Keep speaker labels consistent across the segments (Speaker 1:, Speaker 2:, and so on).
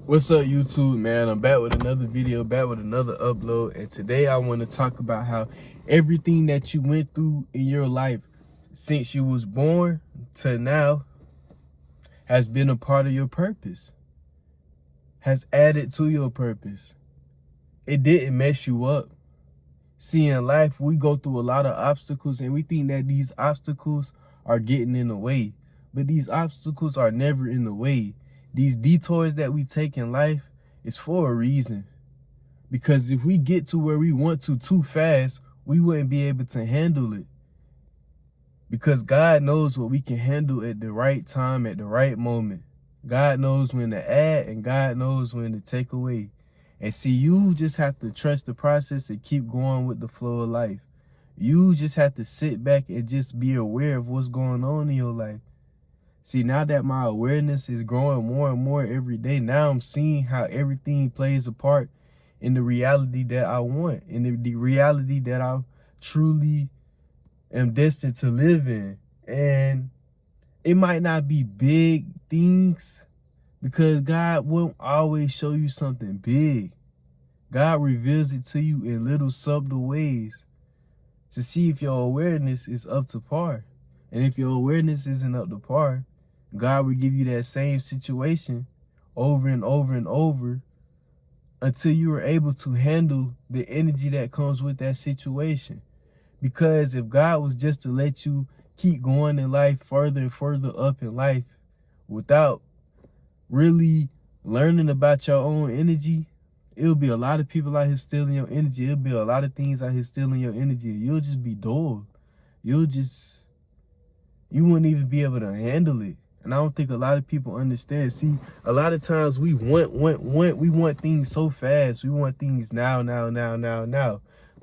Speaker 1: What's up, YouTube, man? I'm back with another video, back with another upload, and today I want to talk about how everything that you went through in your life since you was born to now has been a part of your purpose, has added to your purpose. It didn't mess you up. See, in life, we go through a lot of obstacles, and we think that these obstacles are getting in the way, but these obstacles are never in the way. These detours that we take in life is for a reason. Because if we get to where we want to too fast, we wouldn't be able to handle it. Because God knows what we can handle at the right time, at the right moment. God knows when to add and God knows when to take away. And see, you just have to trust the process and keep going with the flow of life. You just have to sit back and just be aware of what's going on in your life. See, now that my awareness is growing more and more every day, now I'm seeing how everything plays a part in the reality that I want, in the reality that I truly am destined to live in. And it might not be big things, because God won't always show you something big. God reveals it to you in little subtle ways to see if your awareness is up to par. And if your awareness isn't up to par, God will give you that same situation over and over and over until you are able to handle the energy that comes with that situation. Because if God was just to let you keep going in life further and further up in life without really learning about your own energy, it'll be a lot of people out here stealing your energy. It'll be a lot of things out here stealing your energy. You'll just be dull. You wouldn't even be able to handle it. And I don't think a lot of people understand. See, a lot of times we want things so fast. We want things now.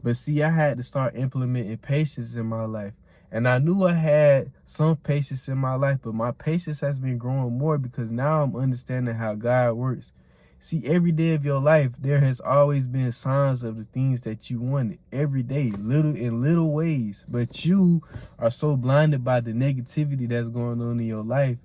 Speaker 1: But see, I had to start implementing patience in my life. And I knew I had some patience in my life, but my patience has been growing more because now I'm understanding how God works. See, every day of your life, there has always been signs of the things that you wanted every day, in little ways. But you are so blinded by the negativity that's going on in your life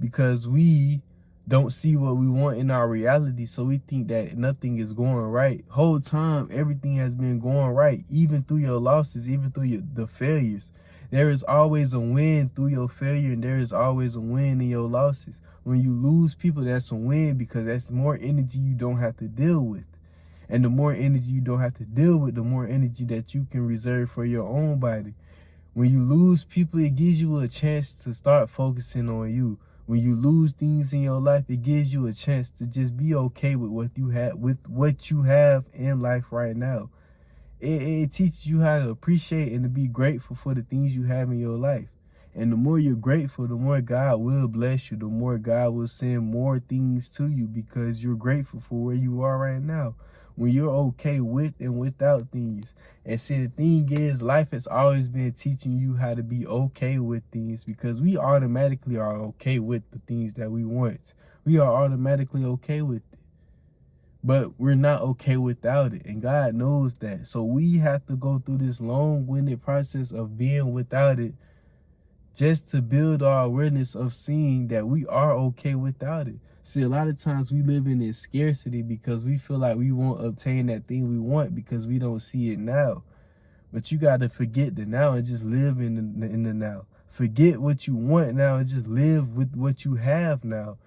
Speaker 1: because we don't see what we want in our reality. So we think that nothing is going right. Whole time, everything has been going right, even through your losses, even through the failures. There is always a win through your failure, and there is always a win in your losses. When you lose people, that's a win because that's more energy you don't have to deal with. And the more energy you don't have to deal with, the more energy that you can reserve for your own body. When you lose people, it gives you a chance to start focusing on you. When you lose things in your life, it gives you a chance to just be okay with what you have in life right now. It teaches you how to appreciate and to be grateful for the things you have in your life. And the more you're grateful, the more God will bless you. The more God will send more things to you because you're grateful for where you are right now. When you're okay with and without things. And see, the thing is, life has always been teaching you how to be okay with things because we automatically are okay with the things that we want. We are automatically okay with it. But we're not okay without it, and God knows that. So we have to go through this long-winded process of being without it just to build our awareness of seeing that we are okay without it. See, a lot of times we live in this scarcity because we feel like we won't obtain that thing we want because we don't see it now. But you got to forget the now and just live in the now. Forget what you want now and just live with what you have now.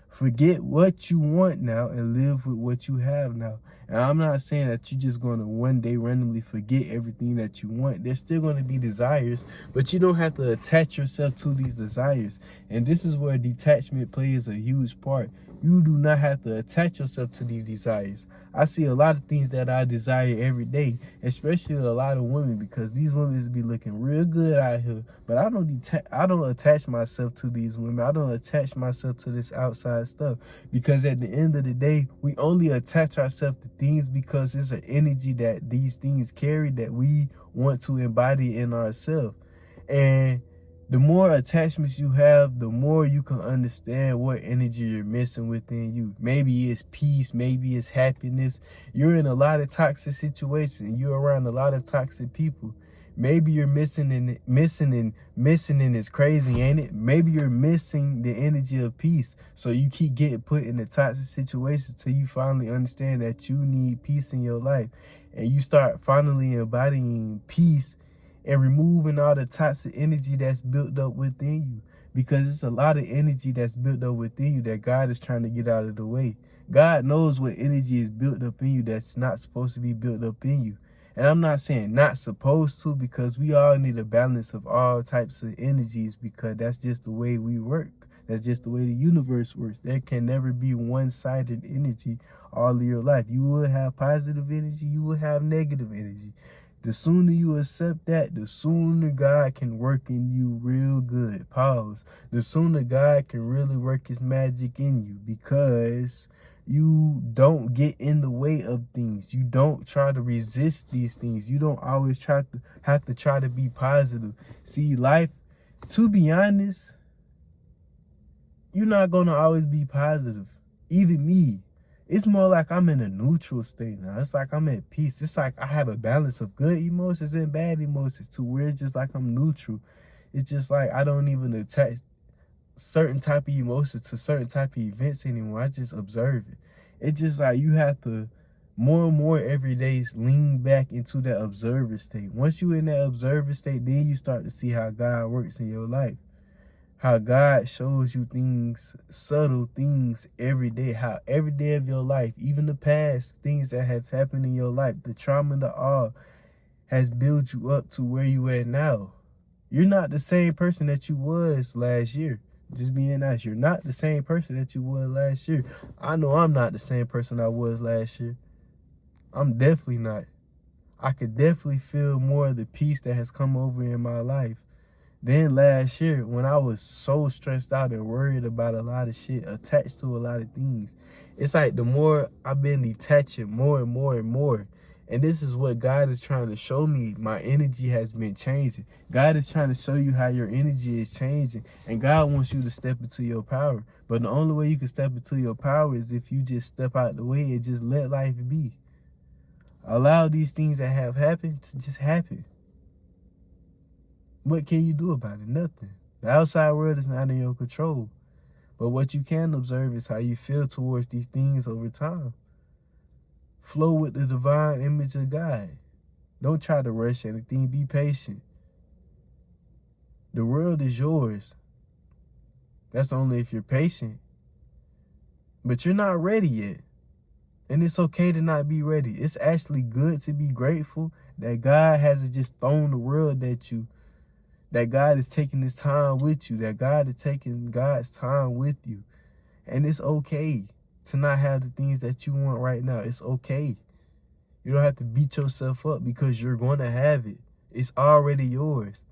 Speaker 1: Forget what you want now and live with what you have now. And I'm not saying that you're just going to one day randomly forget everything that you want. There's still going to be desires, but you don't have to attach yourself to these desires. And this is where detachment plays a huge part. You do not have to attach yourself to these desires. I see a lot of things that I desire every day, especially a lot of women, because these women be looking real good out here. But I don't attach myself to these women. I don't attach myself to this outside stuff, because at the end of the day, we only attach ourselves to things because it's an energy that these things carry that we want to embody in ourselves. And the more attachments you have, the more you can understand what energy you're missing within you. Maybe it's peace, maybe it's happiness. You're in a lot of toxic situations. You're around a lot of toxic people. Maybe you're missing and it's crazy, ain't it? Maybe you're missing the energy of peace. So you keep getting put in the toxic situations till you finally understand that you need peace in your life. And you start finally embodying peace and removing all the toxic energy that's built up within you. Because it's a lot of energy that's built up within you that God is trying to get out of the way. God knows what energy is built up in you that's not supposed to be built up in you. And I'm not saying not supposed to, because we all need a balance of all types of energies, because that's just the way we work. That's just the way the universe works. There can never be one-sided energy all of your life. You will have positive energy, you will have negative energy. The sooner you accept that, the sooner God can work in you real good. Pause. The sooner God can really work his magic in you, because you don't get in the way of things. You don't try to resist these things. You don't always have to try to be positive. See, life, to be honest, you're not going to always be positive. Even me. It's more like I'm in a neutral state now. It's like I'm at peace. It's like I have a balance of good emotions and bad emotions too, where it's just like I'm neutral. It's just like I don't even attach certain type of emotions to certain type of events anymore. I just observe it. It's just like you have to more and more every day lean back into that observer state. Once you're in that observer state, then you start to see how God works in your life. How God shows you things, subtle things every day. How every day of your life, even the past things that have happened in your life, the trauma, the all, has built you up to where you at now. You're not the same person that you was last year. Just being honest, you're not the same person that you was last year. I know I'm not the same person I was last year. I'm definitely not. I could definitely feel more of the peace that has come over in my life. Then last year, when I was so stressed out and worried about a lot of shit, attached to a lot of things, it's like the more I've been detaching more and more and more. And this is what God is trying to show me. My energy has been changing. God is trying to show you how your energy is changing. And God wants you to step into your power. But the only way you can step into your power is if you just step out the way and just let life be. Allow these things that have happened to just happen. What can you do about it? Nothing. The outside world is not in your control. But what you can observe is how you feel towards these things over time. Flow with the divine image of God. Don't try to rush anything. Be patient. The world is yours. That's only if you're patient. But you're not ready yet. And it's okay to not be ready. It's actually good to be grateful that God hasn't just thrown the world at you. That God is taking his time with you. That God is taking God's time with you. And it's okay to not have the things that you want right now. It's okay. You don't have to beat yourself up because you're going to have it. It's already yours.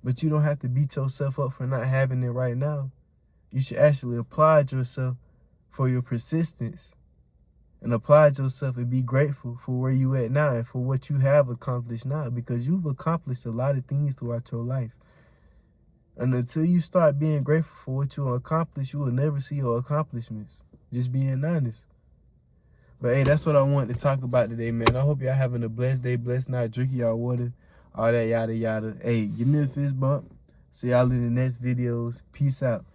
Speaker 1: But you don't have to beat yourself up for not having it right now. You should actually applaud yourself for your persistence. And applaud yourself and be grateful for where you at now and for what you have accomplished now, because you've accomplished a lot of things throughout your life. And until you start being grateful for what you accomplished, you will never see your accomplishments. Just being honest. But hey, that's what I wanted to talk about today, man. I hope y'all having a blessed day, blessed night, drinking y'all water, all that yada yada. Hey, give me a fist bump. See y'all in the next videos. Peace out.